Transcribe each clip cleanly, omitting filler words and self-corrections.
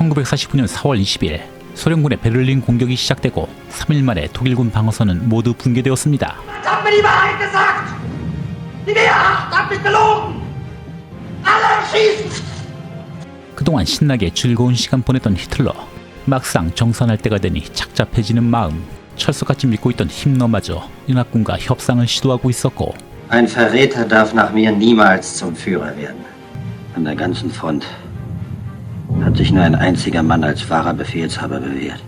1949년 4월 20일 소련군의 베를린 공격이 시작되고 3일 만에 독일군 방어선은 모두 붕괴되었습니다. 그동안 신나게 즐거운 시간 보냈던 히틀러, 막상 정산할 때가 되니 착잡해지는 마음, 철석같이 믿고 있던 힘너마저 연합군과 협상을 시도하고 있었고, Ein Verräter darf nach mir niemals zum Führer werden. An der ganzen Front hat sich nur ein einziger Mann als wahrer Befehlshaber bewährt.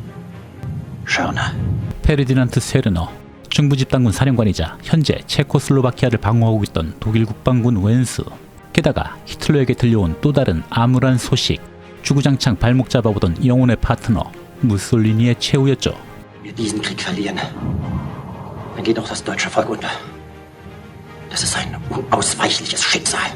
Schörner. 페르디난트 세르너, 중부집단군 사령관이자 현재 체코슬로바키아를 방어하고 있던 독일 국방군 웬스, 게다가 히틀러에게 들려온 또 다른 암울한 소식, 주구장창 발목 잡아보던 영혼의 파트너 무솔리니의 최후였죠. Wir diesen Krieg verlieren, dann geht auch das deutsche Volk unter. Das ist ein unausweichliches Schicksal.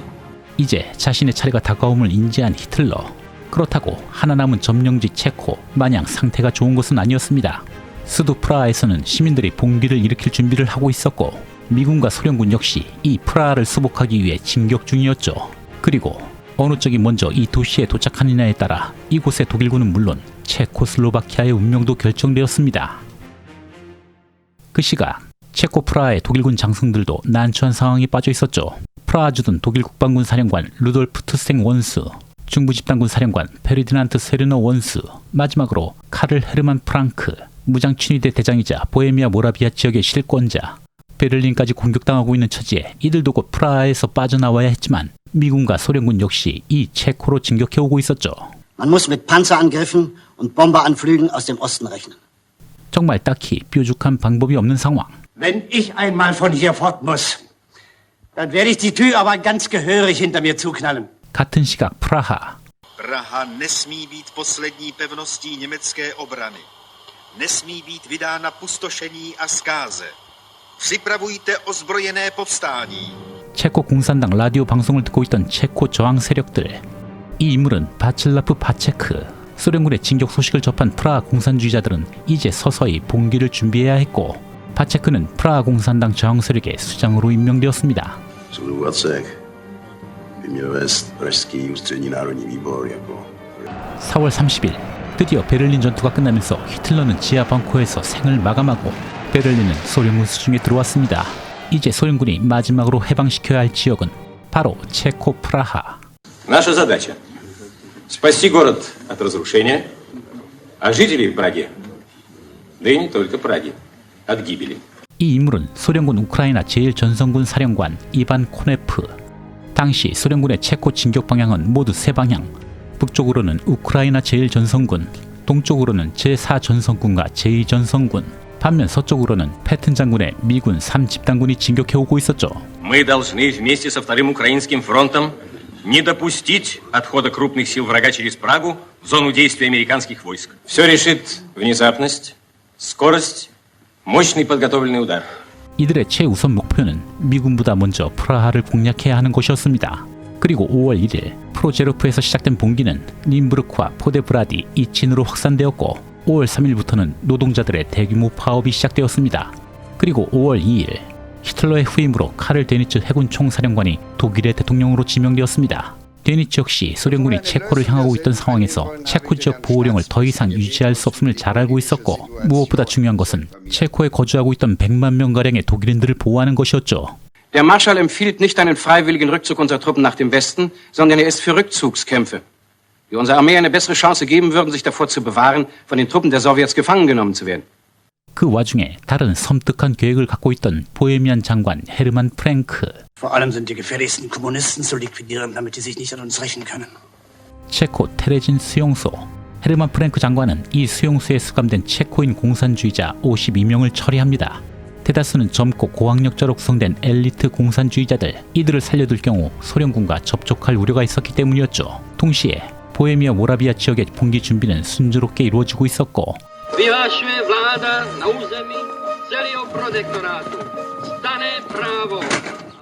이제 자신의 차례가 다가옴을 인지한 히틀러. 그렇다고 하나 남은 점령지 체코 마냥 상태가 좋은 것은 아니었습니다. 수도 프라하에서는 시민들이 봉기를 일으킬 준비를 하고 있었고, 미군과 소련군 역시 이 프라하를 수복하기 위해 진격 중이었죠. 그리고 어느 쪽이 먼저 이 도시에 도착하느냐에 따라 이곳의 독일군은 물론 체코슬로바키아의 운명도 결정되었습니다. 그 시각 체코 프라하의 독일군 장성들도 난처한 상황에 빠져 있었죠. 프라하 주둔 독일 국방군 사령관 루돌프 투생 원스, 중부집단군 사령관 페르디난트 세르너 원스, 마지막으로 카를 헤르만 프랑크, 무장 친위대 대장이자 보헤미아 모라비아 지역의 실권자, 베를린까지 공격당하고 있는 처지에 이들도 곧 프라하에서 빠져나와야 했지만 미군과 소련군 역시 이 체코로 진격해오고 있었죠. Man muss mit Panzerangriffen und Bomberanflügen aus dem Osten rechnen. 정말 딱히 뾰족한 방법이 없는 상황. Wenn ich einmal von hier fort muss, dann werde ich die Tür aber ganz gehörig hinter mir zuknallen. 같은 시각 프라하. Praha nesmí být poslední pevností německé obrany. Nesmí být vydána pustošení a zkáze. Připravujte ozbrojené povstání. 체코 공산당 라디오 방송을 듣고 있던 체코 저항 세력들. 이 인물은 바칠라프 바체크. 소련군의 진격 소식을 접한 프라하 공산주의자들은 이제 서서히 봉기를 준비해야 했고, 바체크는 프라하 공산당 저항 세력의 수장으로 임명되었습니다. 4월 30일 드디어 베를린 전투가 끝나면서 히틀러는 지하 벙커에서 생을 마감하고 베를린은 소련군 수중에 들어왔습니다. 이제 소련군이 마지막으로 해방시켜야 할 지역은 바로 체코 프라하. Наша задача – спасти город от разрушения, а жителей в Праге, да и не только Праги, от гибели. 이 인물은 소련군 우크라이나 제1전선군 사령관 이반 코네프. 당시 소련군의 체코 진격 방향은 모두 세 방향. 북쪽으로는 우크라이나 제1전선군, 동쪽으로는 제4전선군과 제2전선군, 반면 서쪽으로는 패튼 장군의 미군 3집단군이 진격해오고 있었죠. Мы должны вместе со Вторым Украинским фронтом не допустить отхода крупных сил врага через Прагу в зону действия американских войск. Все решит внезапность, скорость, мощный подготовленный удар. 이들의 최우선 목표는 미군보다 먼저 프라하를 공략해야 하는 것이었습니다. 그리고 5월 1일 프로제로프에서 시작된 봉기는 님부르크와 포데브라디, 이친으로 확산되었고, 5월 3일부터는 노동자들의 대규모 파업이 시작되었습니다. 그리고 5월 2일 히틀러의 후임으로 카를 데니츠 해군 총사령관이 독일의 대통령으로 지명되었습니다. 데니츠 역시 소련군이 체코를 향하고 있던 상황에서 체코 지역 보호령을 더 이상 유지할 수 없음을 잘 알고 있었고, 무엇보다 중요한 것은 체코에 거주하고 있던 100만 명가량의 독일인들을 보호하는 것이었죠. Der Marschall empfiehlt nicht einen freiwilligen Rückzug unserer Truppen nach dem Westen, sondern er ist für Rückzugskämpfe, die unserer Armee eine bessere Chance geben würden, sich davor zu bewahren, von den Truppen der Sowjets gefangen genommen zu werden. 그 와중에 다른 섬뜩한 계획을 갖고 있던 보헤미안 장관 헤르만 프랭크. Vor allem sind die gefährlichsten Kommunisten zu liquidieren, damit die sich nicht an uns rächen können. 체코 테레진 수용소. 헤르만 프랭크 장관은 이 수용소에 수감된 체코인 공산주의자 52명을 처리합니다. 대다수는 젊고 고학력자로 구성된 엘리트 공산주의자들. 이들을 살려둘 경우 소련군과 접촉할 우려가 있었기 때문이었죠. 동시에 보헤미아 모라비아 지역의 봉기 준비는 순조롭게 이루어지고 있었고, Vyhlašuje vláda na území celého protektorátu. Stane právo.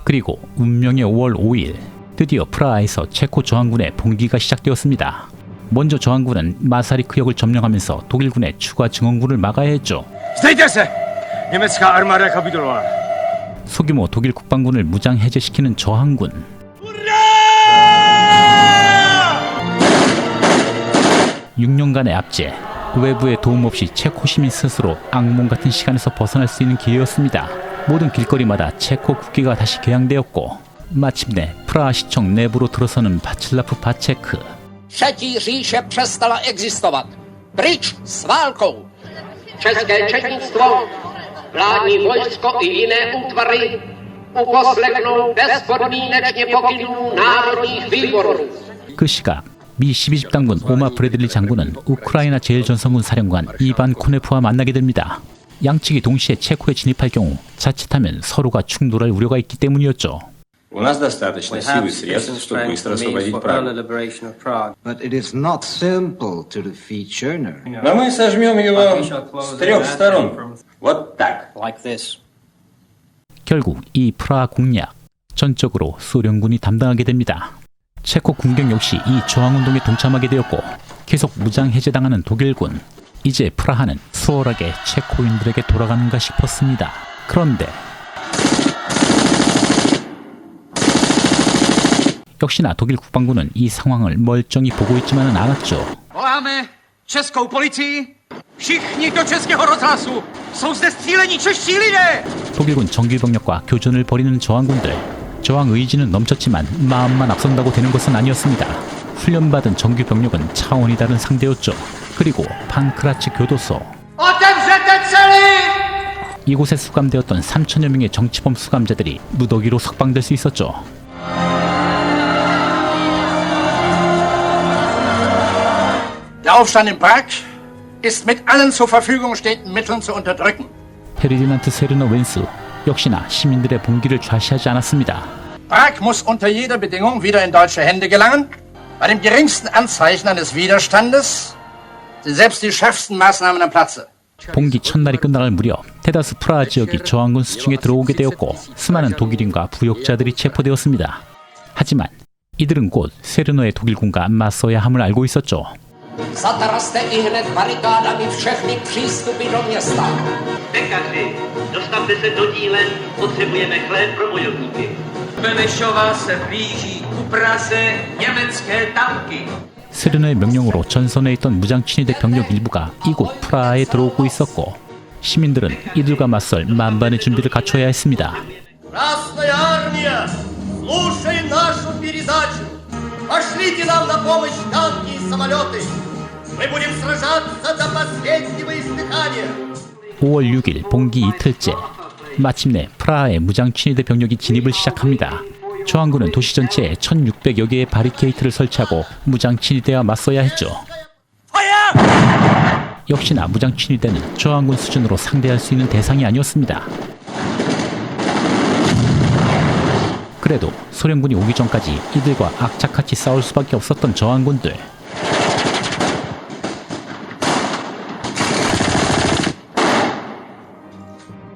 그리고 운명의 5월 5일 드디어 프라하에서 체코 저항군의 봉기가 시작되었습니다. 먼저 저항군은 마사리크역을 점령하면서 독일군의 추가 증원군을 막아야 했죠. 소규모 독일 국방군을 무장 해제시키는 저항군. 6년간의 압제, 외부의 도움 없이 체코 시민 스스로 악몽 같은 시간에서 벗어날 수 있는 기회였습니다. 모든 길거리마다 체코 국기가 다시 개양되었고 마침내 프라하 시청 내부로 들어서는 바칠라프 바체크. Třetí říše přestala existovat. Pryč s válkou. České četnictvo, vládní vojsko i jiné útvary uposlechnou bezpodmínečně pokynů národních výborů. 그 시각 미 12집단군 오마 브래들리 장군은 우크라이나 제1전선군 사령관 이반 코네프와 만나게 됩니다. 양측이 동시에 체코에 진입할 경우 자칫하면 서로가 충돌할 우려가 있기 때문이었죠. У нас достаточно сил и средств, чтобы быстро освободить Прагу. But it is not simple to defeat Schörner. Но мы сожмем его с 3 сторон. Вот так. 결국 이 프라하 공략 전적으로 소련군이 담당하게 됩니다. 체코 군경 역시 이 저항운동에 동참하게 되었고 계속 무장 해제당하는 독일군. 이제 프라하는 수월하게 체코인들에게 돌아가는가 싶었습니다. 그런데 역시나 독일 국방부는 이 상황을 멀쩡히 보고 있지만은 않았죠. Voláme českou policii. Všichni do českého rozhlasu. Jsou zde střílení čeští lidé. 독일군 정규병력과 교전을 벌이는 저항군들. 저항 의지는 넘쳤지만 마음만 앞선다고 되는 것은 아니었습니다. 훈련받은 정규병력은 차원이 다른 상대였죠. 그리고 판크라츠 교도소. 이곳에 수감되었던 3천여 명의 정치범 수감자들이 무더기로 석방될 수 있었죠. Der Aufstand in Prag ist mit allen zur Verfügung stehenden Mitteln zu unterdrücken. 페르디난트 세르너 웬스 역시나 시민들의 봉기를 좌시하지 않았습니다. Prag muss unter jeder Bedingung wieder in deutsche Hände gelangen. Bei dem geringsten Anzeichen eines Widerstandes sind selbst die schärfsten Maßnahmen am Platze. 봉기 첫날이 끝나갈 무렵 테다스 프라하 지역이 저항군 수중에 들어오게 되었고 수많은 독일인과 부역자들이 체포되었습니다. 하지만 이들은 곧 세르노의 독일군과 맞서야 함을 알고 있었죠. Zataraste ihned barikádami všechny přístupy do města. Pekaři, dostavte se do dílen, potřebujeme chléb pro bojovníky. Benešova se blíží ku Praze německé tanky. 세르노의 명령으로 전선에 있던 무장친위대 병력 일부가 이곳 프라하에 들어오고 있었고 시민들은 이들과 맞설 만반의 준비를 갖춰야 했습니다. Красная армия, слушай нашу передачу. Пошлите нам на помощь танки и самолеты. Мы будем сражаться до последнего издыхания. 5월 6일 봉기 이틀째 마침내 프라하의 무장친위대 병력이 진입을 시작합니다. 저항군은 도시 전체에 1600여 개의 바리케이트를 설치하고 무장친위대와 맞서야 했죠. 역시나 무장친위대는 저항군 수준으로 상대할 수 있는 대상이 아니었습니다. 그래도 소련군이 오기 전까지 이들과 악착같이 싸울 수밖에 없었던 저항군들.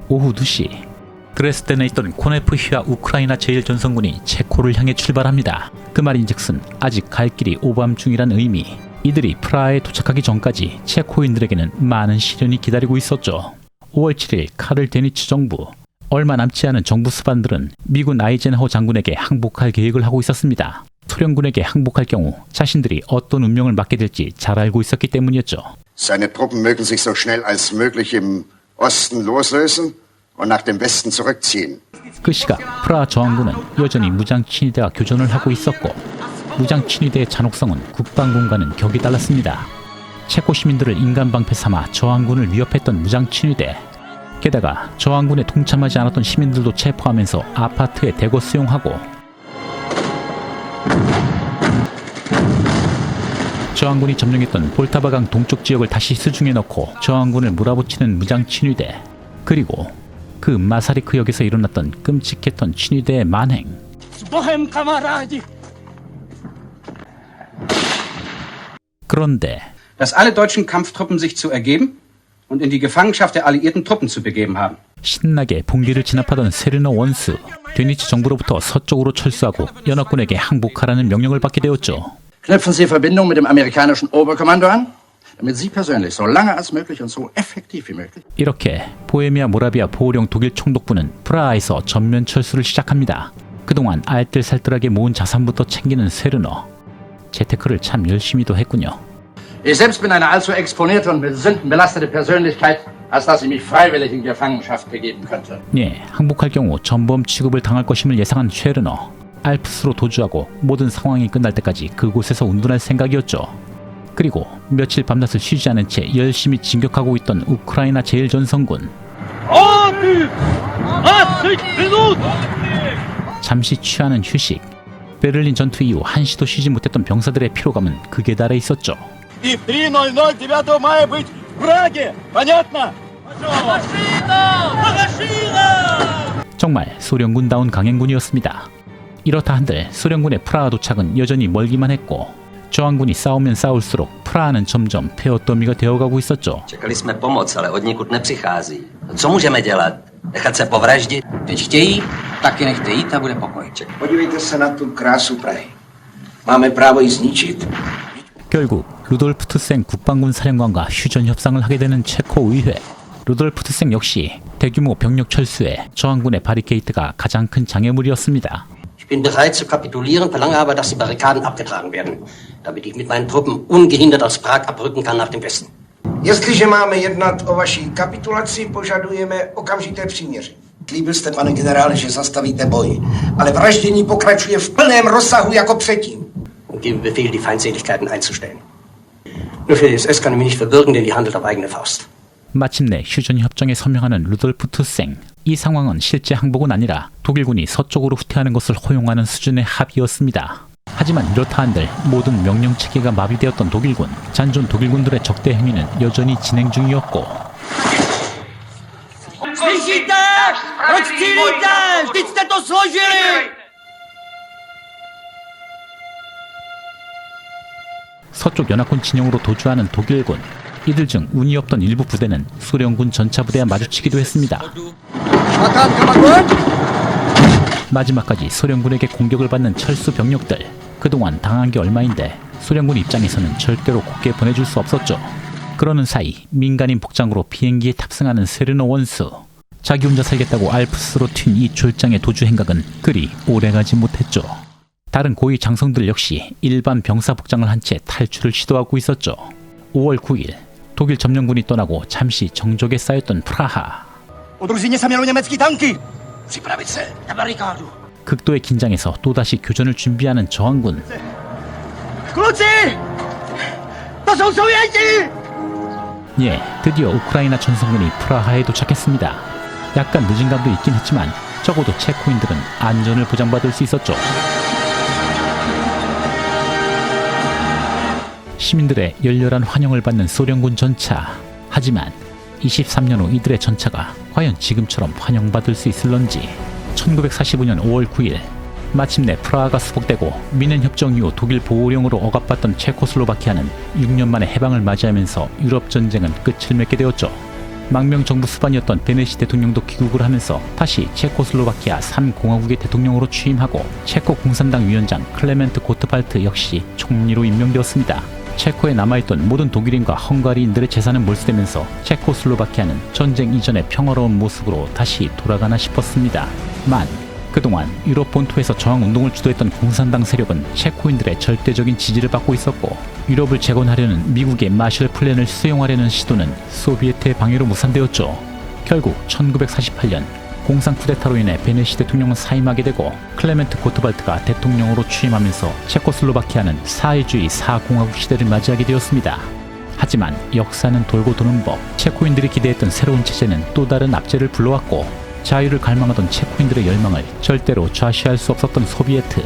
오후 2시 드레스덴에 있던 코네프히와 우크라이나 제1전선군이 체코를 향해 출발합니다. 그 말인즉슨 아직 갈 길이 오밤중이란 의미. 이들이 프라하에 도착하기 전까지 체코인들에게는 많은 시련이 기다리고 있었죠. 5월 7일 카를 데니츠 정부. 얼마 남지 않은 정부 수반들은 미군 아이젠하워 장군에게 항복할 계획을 하고 있었습니다. 소련군에게 항복할 경우 자신들이 어떤 운명을 맞게 될지 잘 알고 있었기 때문이었죠. Seine Truppen mögen sich so schnell als möglich im Osten loslösen und nach dem Westen zurückziehen. 그 시각 프라하 저항군은 여전히 무장친위대와 교전을 하고 있었고 무장친위대의 잔혹성은 국방군과는 격이 달랐습니다. 체코 시민들을 인간방패 삼아 저항군을 위협했던 무장친위대. 게다가 저항군에 동참하지 않았던 시민들도 체포하면서 아파트에 대거 수용하고 저항군이 점령했던 볼타바강 동쪽 지역을 다시 수중에 넣고 저항군을 몰아붙이는 무장친위대. 그리고 그 마사리크역에서 일어났던 끔찍했던 친위대의 만행. 그런데 Dass alle deutschen Kampftruppen sich zu ergeben und in die Gefangenschaft der alliierten Truppen zu begeben haben. 신나게 봉기를 진압하던 세르너 원스. 데니츠 정부로부터 서쪽으로 철수하고 연합군에게 항복하라는 명령을 받게 되었죠. Knüpfen Sie Verbindung mit dem amerikanischen Oberkommando an, damit Sie persönlich so lange als möglich und so effektiv wie möglich. 이렇게 보헤미아 모라비아 보호령 독일 총독부는 프라하에서 전면 철수를 시작합니다. 그동안 알뜰살뜰하게 모은 자산부터 챙기는 세르너. 재테크를 참 열심히도 했군요. Ich selbst bin eine allzu exponierte und mit Sünden belastete Persönlichkeit, als dass ich mich freiwillig in Gefangenschaft begeben könnte. 예, 항복할 경우 전범 취급을 당할 것임을 예상한 쉐르너. 알프스로 도주하고 모든 상황이 끝날 때까지 그곳에서 운동할 생각이었죠. 그리고 며칠 밤낮을 쉬지 않은 채 열심히 진격하고 있던 우크라이나 제1전선군. 잠시 취하는 휴식. 베를린 전투 이후 한시도 쉬지 못했던 병사들의 피로감은 극에 달해 있었죠. И в 3:00 9 мая быть в Праге. Понятно? 정말 소련군다운 강행군이었습니다. 이렇다 한들 소련군의 프라하 도착은 여전히 멀기만 했고 저항군이 싸우면 싸울수록 프라하는 점점 폐허 더미가 되어가고 있었죠. Čekali jsme pomoc, ale odnikud nepřichází. Co můžeme dělat? Nechat se povraždit? Teď chtějí, taky nechte jít a bude pokoj. Podívejte se na tu krásu Prahy. Máme právo ji zničit. 결국 루돌프 투생 국방군 사령관과 휴전 협상을 하게 되는 체코 의회. 루돌프 투생 역시 대규모 병력 철수에 저항군의 바리케이트가 가장 큰 장애물이었습니다. Ich bin bereit zu kapitulieren, verlange aber, dass die Barrikaden abgetragen werden, damit ich mit meinen Truppen ungehindert aus Prag abrücken kann nach dem Westen. Jestliže máme jednat o vaší kapitulaci, požadujeme okamžité příměří. Slíbil jste, pane generále, že zastavíte boj, ale vraždění pokračuje v plném rozsahu jako předtím. Und gebe Befehl, die Feindseligkeiten einzustellen. Nur für die SS kann ich mich nicht verbürgen, denn die handelt auf eigene Faust. 마침내 휴전 협정에 서명하는 루돌프 투생. 이 상황은 실제 항복은 아니라 독일군이 서쪽으로 후퇴하는 것을 허용하는 수준의 합의였습니다. 하지만 이렇다 한들 모든 명령 체계가 마비되었던 독일군, 잔존 독일군들의 적대 행위는 여전히 진행 중이었고 서쪽 연합군 진영으로 도주하는 독일군. 이들 중 운이 없던 일부 부대는 소련군 전차 부대와 마주치기도 했습니다. 마지막까지 소련군에게 공격을 받는 철수 병력들. 그동안 당한 게 얼마인데 소련군 입장에서는 절대로 곱게 보내줄 수 없었죠. 그러는 사이 민간인 복장으로 비행기에 탑승하는 세르노 원수. 자기 혼자 살겠다고 알프스로 튄 이 졸장의 도주 행각은 그리 오래가지 못했죠. 다른 고위 장성들 역시 일반 병사 복장을 한 채 탈출을 시도하고 있었죠. 5월 9일 독일 점령군이 떠나고 잠시 정적에 쌓였던 프라하. 극도의 긴장에서 또다시 교전을 준비하는 저항군. 예, 드디어 우크라이나 전선군이 프라하에 도착했습니다. 약간 늦은 감도 있긴 했지만 적어도 체코인들은 안전을 보장받을 수 있었죠. 시민들의 열렬한 환영을 받는 소련군 전차. 하지만 23년 후 이들의 전차가 과연 지금처럼 환영받을 수 있을런지. 1945년 5월 9일 마침내 프라하가 수복되고 미넨 협정 이후 독일 보호령으로 억압받던 체코슬로바키아는 6년 만에 해방을 맞이하면서 유럽 전쟁은 끝을 맺게 되었죠. 망명 정부 수반이었던 베네시 대통령도 귀국을 하면서 다시 체코슬로바키아 3공화국의 대통령으로 취임하고 체코 공산당 위원장 클레멘트 고트발트 역시 총리로 임명되었습니다. 체코에 남아있던 모든 독일인과 헝가리인들의 재산은 몰수되면서 체코슬로바키아는 전쟁 이전의 평화로운 모습으로 다시 돌아가나 싶었습니다. 그동안 유럽 본토에서 저항운동을 주도했던 공산당 세력은 체코인들의 절대적인 지지를 받고 있었고 유럽을 재건하려는 미국의 마셜 플랜을 수용하려는 시도는 소비에트의 방해로 무산되었죠. 결국 1948년 공산 쿠데타로 인해 베네시 대통령은 사임하게 되고 클레멘트 고트발트가 대통령으로 취임하면서 체코슬로바키아는 사회주의 사공화국 시대를 맞이하게 되었습니다. 하지만 역사는 돌고 도는 법. 체코인들이 기대했던 새로운 체제는 또 다른 압제를 불러왔고 자유를 갈망하던 체코인들의 열망을 절대로 좌시할 수 없었던 소비에트.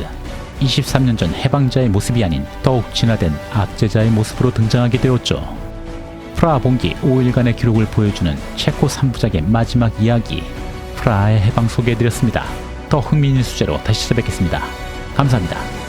23년 전 해방자의 모습이 아닌 더욱 진화된 압제자의 모습으로 등장하게 되었죠. 프라하 봉기 5일간의 기록을 보여주는 체코 3부작의 마지막 이야기. 프라하의 해방 소개해드렸습니다. 더 흥미있는 주제로 다시 찾아뵙겠습니다. 감사합니다.